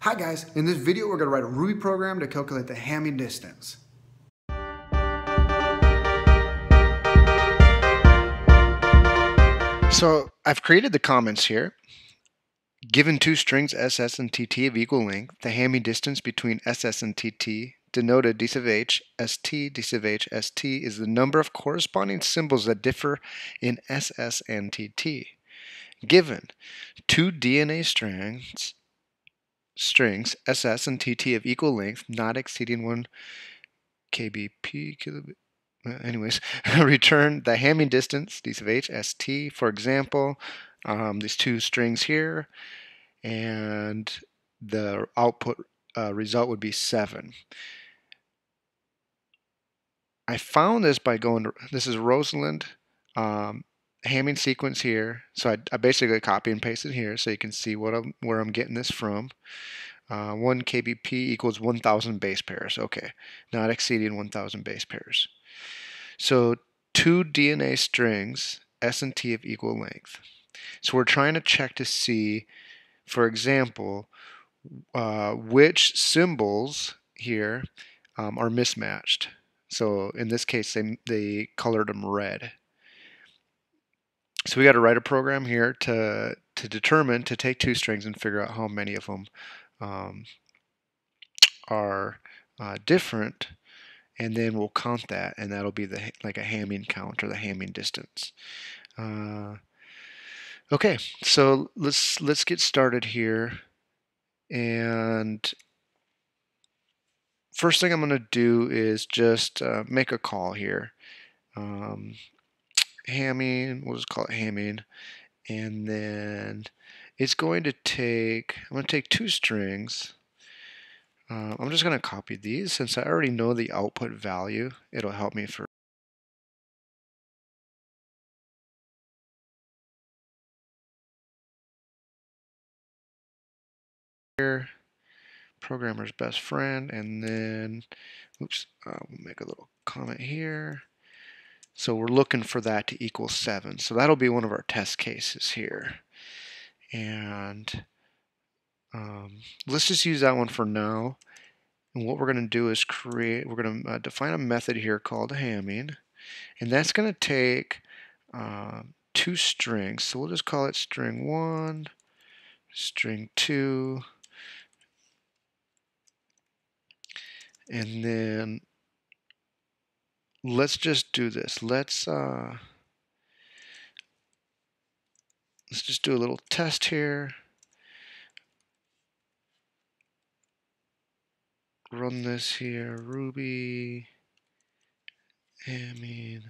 Hi guys, in this video we're going to write a Ruby program to calculate the Hamming distance. So I've created the comments here. Given two strings SS and TT of equal length, the Hamming distance between SS and TT, denoted d sub h, st, d sub h, st, is the number of corresponding symbols that differ in SS and TT. Given two DNA strings SS and TT of equal length, not exceeding 1 kbp, anyways, return the Hamming distance, d sub h, st, for example, these two strings here, and the output result would be 7. I found this by going to, this is Rosalind Hamming sequence here, so I basically copy and paste it here so you can see where I'm getting this from. 1 kbp equals 1,000 base pairs. Okay, not exceeding 1,000 base pairs. So two DNA strings, S and T of equal length. So we're trying to check to see, for example, which symbols here are mismatched. So in this case, they colored them red. So we got to write a program here to determine, to take two strings and figure out how many of them are different, and then we'll count that, and that'll be like a Hamming count, or the Hamming distance. Okay, so let's get started here. And first thing I'm going to do is just make a call here. Hamming, we'll just call it Hamming, and then it's going to take, I'm going to take two strings. I'm just going to copy these since I already know the output value. It'll help me for here, programmer's best friend, and then, oops, we'll make a little comment here. So we're looking for that to equal 7. So that'll be one of our test cases here. And let's just use that one for now. And what we're going to do is we're going to define a method here called Hamming. And that's going to take two strings. So we'll just call it string 1, string 2, and then let's just do this. Let's just do a little test here. Run this here, Ruby, Hamming.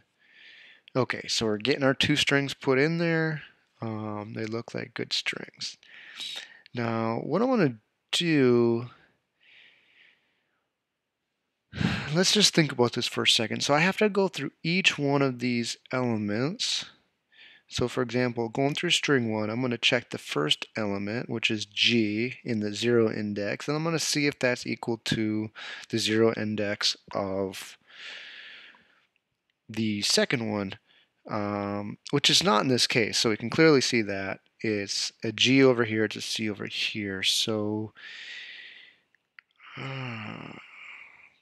Okay, so we're getting our two strings put in there. They look like good strings. Now, what I want to do, let's just think about this for a second. So I have to go through each one of these elements. So for example, going through string 1, I'm going to check the first element, which is G in the 0 index, and I'm going to see if that's equal to the 0 index of the second one, which is not in this case. So we can clearly see that it's a G over here, it's a C over here. So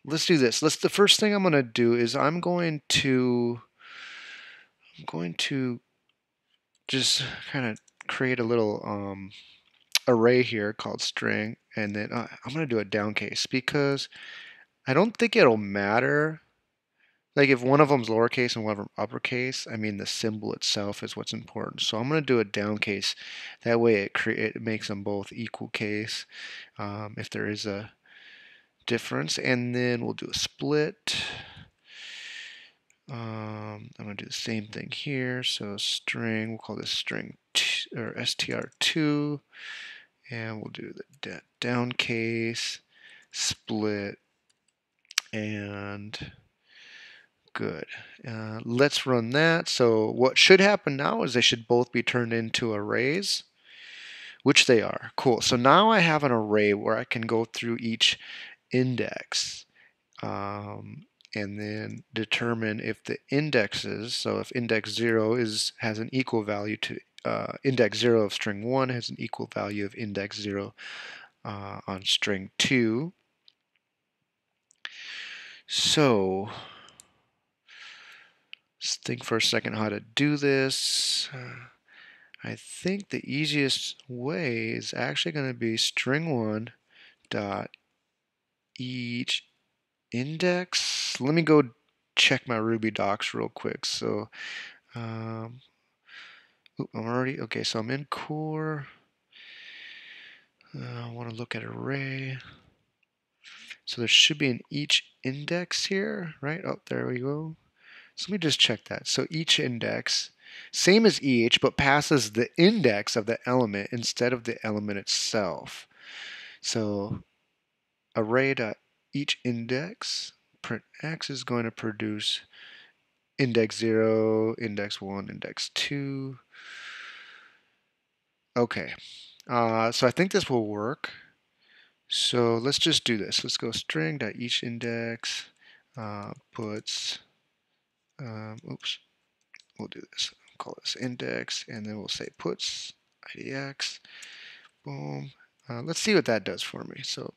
let's do this. The first thing I'm going to do is I'm going to just kind of create a little array here called string, and then I'm going to do a down case because I don't think it'll matter. Like if one of them's lowercase and one of them uppercase, I mean the symbol itself is what's important. So I'm going to do a down case. That way it makes them both equal case if there is a difference. And then we'll do a split. I'm going to do the same thing here. So string, we'll call this string or str2, and we'll do the down case, split, and good. Let's run that. So what should happen now is they should both be turned into arrays, which they are. Cool. So now I have an array where I can go through each index and then determine if the indexes, so if index 0 has an equal value to index 0 of string 1 has an equal value of index 0 on string 2. So let's think for a second how to do this. I think the easiest way is actually going to be string1 dot each index. Let me go check my Ruby docs real quick. So I'm already, okay, so I'm in core. I want to look at array. So there should be an each index here, right? Oh, there we go. So let me just check that. So each index, same as each, but passes the index of the element instead of the element itself. So array.each index, print x is going to produce index 0, index 1, index 2. Okay, so I think this will work. So let's just do this. Let's go string.each index puts, oops, we'll do this. Call this index, and then we'll say puts idx, boom. Let's see what that does for me. So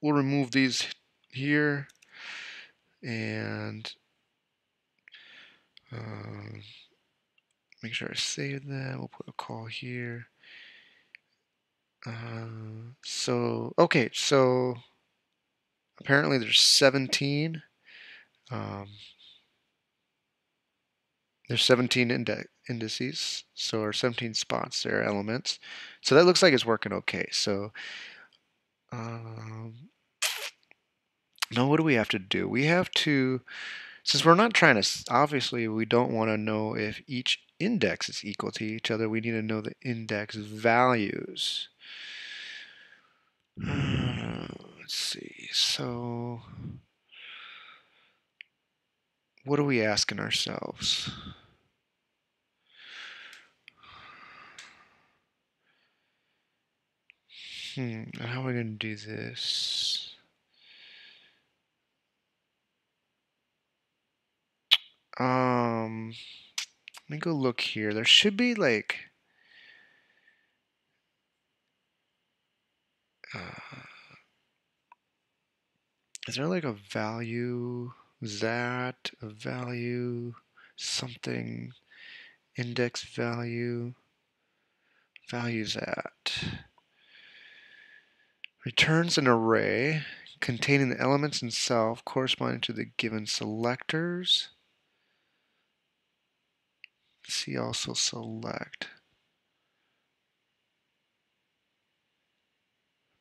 we'll remove these here, and make sure I save them. We'll put a call here. Okay, so apparently there's 17. There's 17 indices, so or 17 spots there, elements. So that looks like it's working okay. So now what do we have to do? We have to, since we're not trying to, obviously we don't want to know if each index is equal to each other. We need to know the index values. Let's see. So what are we asking ourselves? How are we going to do this? Let me go look here. There should be like is there like a value that, a value something, index value, values at, returns an array containing the elements in self corresponding to the given selectors. See also select.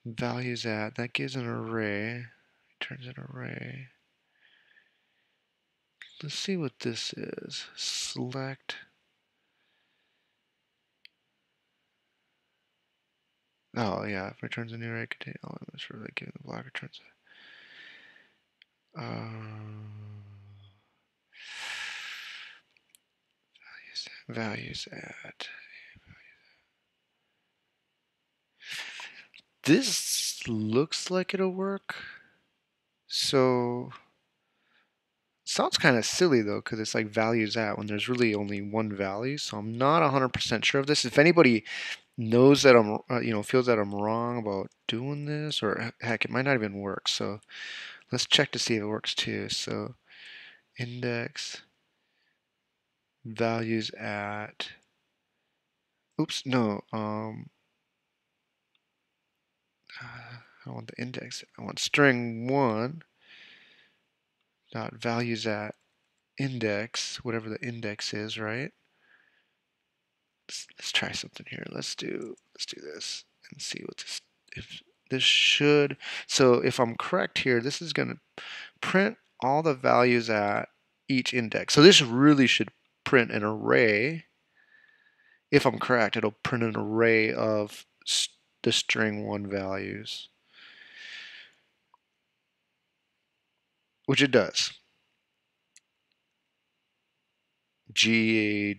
Values at, that gives an array, returns an array. Let's see what this is. Select. Oh yeah, returns a new array containing elements for the given block returns. Values at. This looks like it'll work. So sounds kind of silly though, because it's like values at when there's really only one value. So I'm not 100% sure of this. If anybody knows that I'm, feels that I'm wrong about doing this, or heck, it might not even work. So let's check to see if it works too. So index values at. Oops, no. I want the index. I want string 1 dot values at index, whatever the index is, right? Let's try something here. Let's do this and see what this, if this should. So if I'm correct here, this is going to print all the values at each index. So this really should print an array. If I'm correct, it'll print an array of the string 1 values, which it does. G,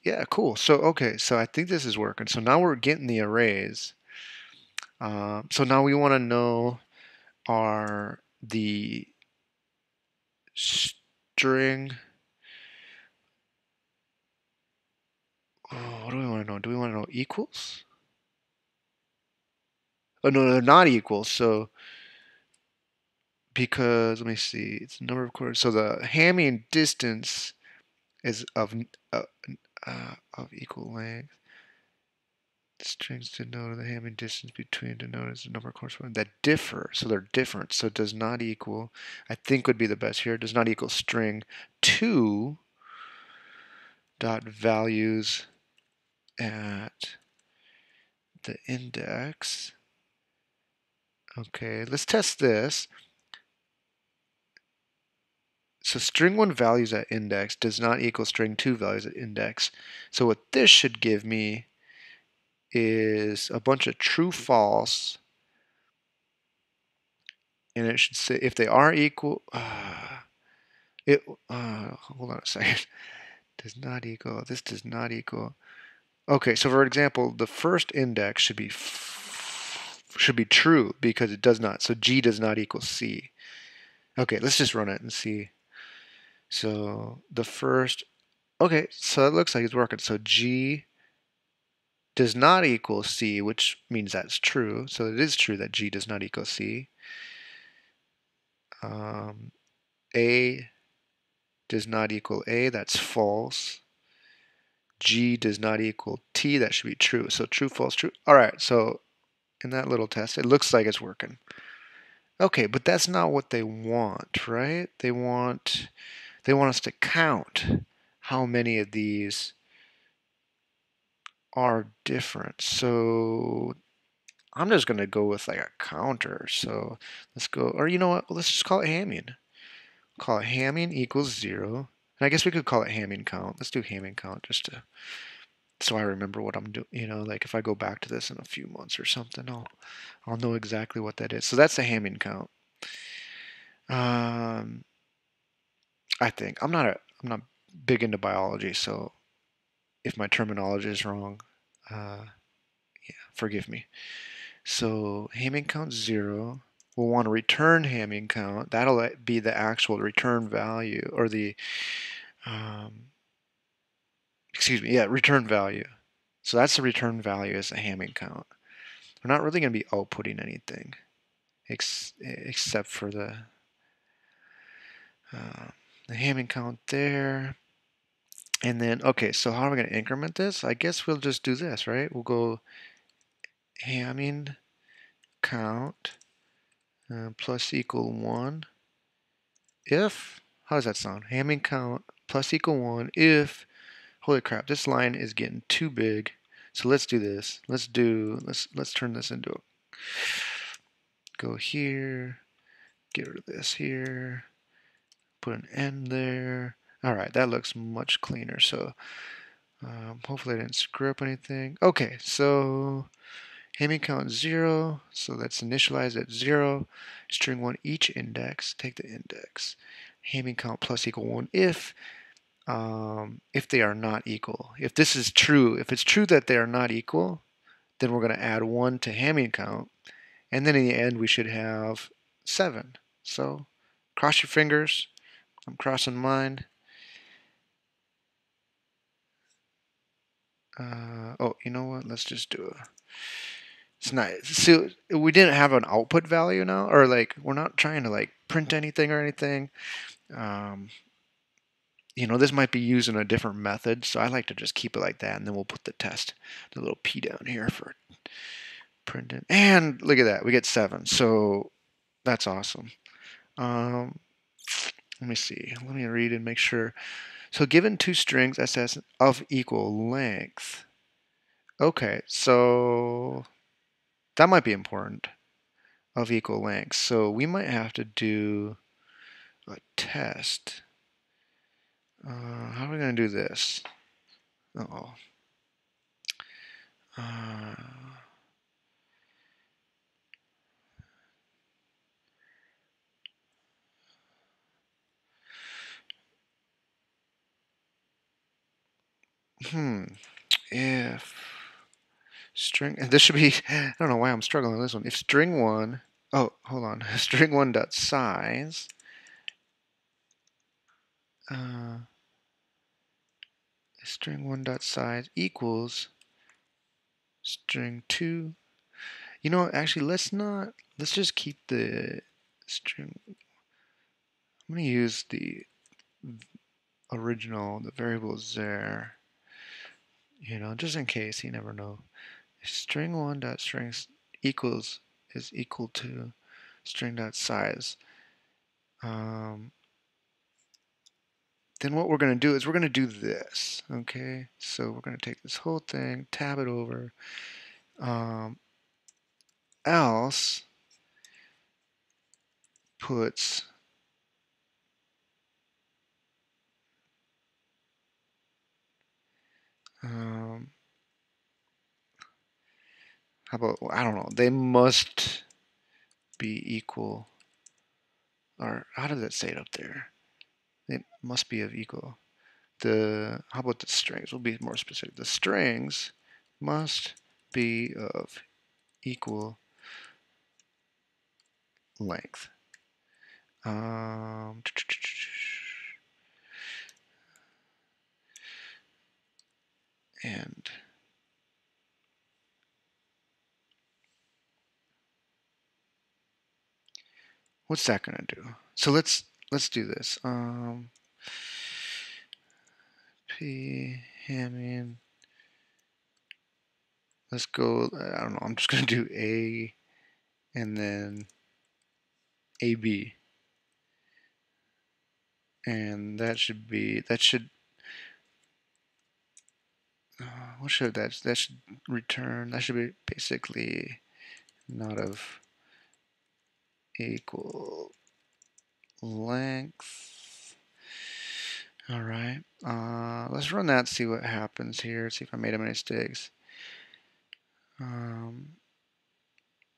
yeah, cool. So, okay, so I think this is working. So now we're getting the arrays. So now we want to know are the string, what do we want to know? Do we want to know equals? Oh no, they're not equal. So because let me see, it's the number of quarters. So the Hamming distance is uh, of equal length. Strings denote the Hamming distance between denoted as the number of corresponding that differ. So they're different. So it does not equal. I think would be the best here. Does not equal string 2 dot values at the index. Okay, let's test this. So string 1 values at index does not equal string 2 values at index. So what this should give me is a bunch of true false, and it should say if they are equal. Hold on a second. Does not equal. This does not equal. Okay, so for example, the first index should be true because it does not. So G does not equal C. Okay, let's just run it and see. So the first. Okay, so it looks like it's working. So G does not equal C, which means that's true. So it is true that G does not equal C. A does not equal A, that's false. G does not equal T, that should be true. So true, false, true. All right, so in that little test, it looks like it's working. Okay, but that's not what they want, right? They want us to count how many of these are different. So I'm just going to go with like a counter. So let's go, or you know what? Let's just call it Hamming. Call it Hamming equals 0. And I guess we could call it Hamming count. Let's do Hamming count just to so I remember what I'm doing. You know, like if I go back to this in a few months or something, I'll know exactly what that is. So that's the Hamming count. Um, I think I'm not big into biology, so if my terminology is wrong, yeah, forgive me. So Hamming count 0. We'll want to return Hamming count. That'll be the actual return value or the um, excuse me, yeah, return value. So that's the return value as the Hamming count. We're not really going to be outputting anything except for uh, the Hamming count there. And then, okay, so how are we going to increment this? I guess we'll just do this, right? We'll go Hamming count plus equal 1 if, how does that sound? Hamming count plus equal 1 if, holy crap, this line is getting too big. So let's do this. Let's turn this into a, go here, get rid of this here, put an N there. All right, that looks much cleaner. So hopefully I didn't screw up anything. Okay, so Hamming count 0, so that's initialized at 0. String 1 each index, take the index. Hamming count plus equal 1 if they are not equal. If this is true, if it's true that they are not equal, then we're going to add 1 to Hamming count, and then in the end we should have 7. So cross your fingers. I'm crossing mine. Oh, you know what? Let's just do a. It's nice. So we didn't have an output value now, or like we're not trying to like print anything or anything. Um, you know, this might be used in a different method, so I like to just keep it like that, and then we'll put the test, the little p down here for printing. And look at that, we get 7. So that's awesome. Um, let me see. Let me read and make sure. So given two strings SS of equal length. Okay, so that might be important. Of equal length. So we might have to do a test. How are we going to do this? Uh-oh. Uh, if string, and this should be, I don't know why I'm struggling with this one. If string 1, oh, hold on, string 1 dot size, uh, string 1 dot size equals string 2. You know, actually, let's not. Let's just keep the string. I'm gonna use the original, the variables there. You know, just in case. You never know. String one dot strings equals is equal to string dot size. Um, then what we're going to do is we're going to do this. Okay, so we're going to take this whole thing, tab it over. Else puts um, how about, I don't know, they must be equal, or how does it say it up there? It must be of equal. How about the strings? We'll be more specific. The strings must be of equal length. Um, and what's that gonna do? So let's do this. P Hamming. Let's go. I don't know. I'm just gonna do A and then AB, and that should be that should. What should that should return? That should be basically not of equal length. All right. Let's run that. See what happens here. See if I made any mistakes.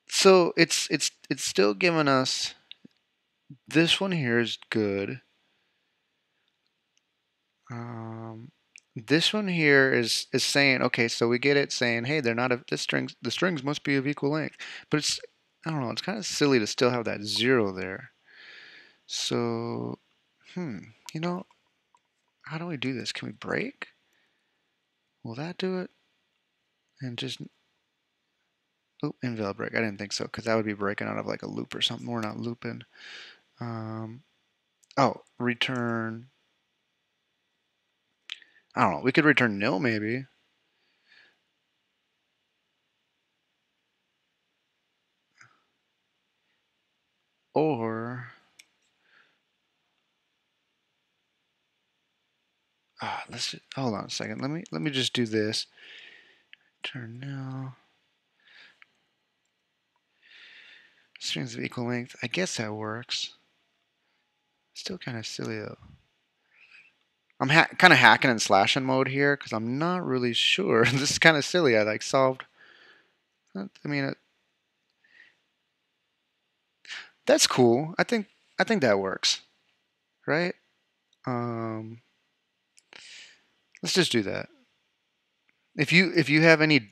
So it's still giving us this one here is good. This one here is saying, okay, so we get it saying, hey, they're not of the strings must be of equal length. But it's, I don't know, it's kind of silly to still have that 0 there. So, you know, how do we do this? Can we break? Will that do it? And just, oh, invalid break. I didn't think so, because that would be breaking out of like a loop or something. We're not looping. Oh, return. I don't know. We could return nil maybe. Or let's hold on a second. Let me just do this. Return nil. Strings of equal length. I guess that works. Still kind of silly though. I'm kind of hacking and slashing mode here because I'm not really sure. This is kind of silly. I like solved. I mean, that's cool. I think that works, right? Um, let's just do that. If you have any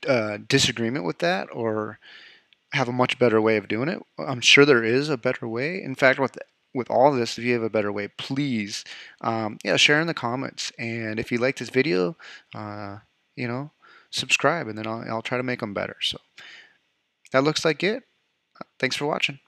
disagreement with that or have a much better way of doing it, I'm sure there is a better way. In fact, with all this, if you have a better way, please, yeah, share in the comments. And if you like this video, uh, you know, subscribe, and then I'll try to make them better. So that looks like it. Thanks for watching.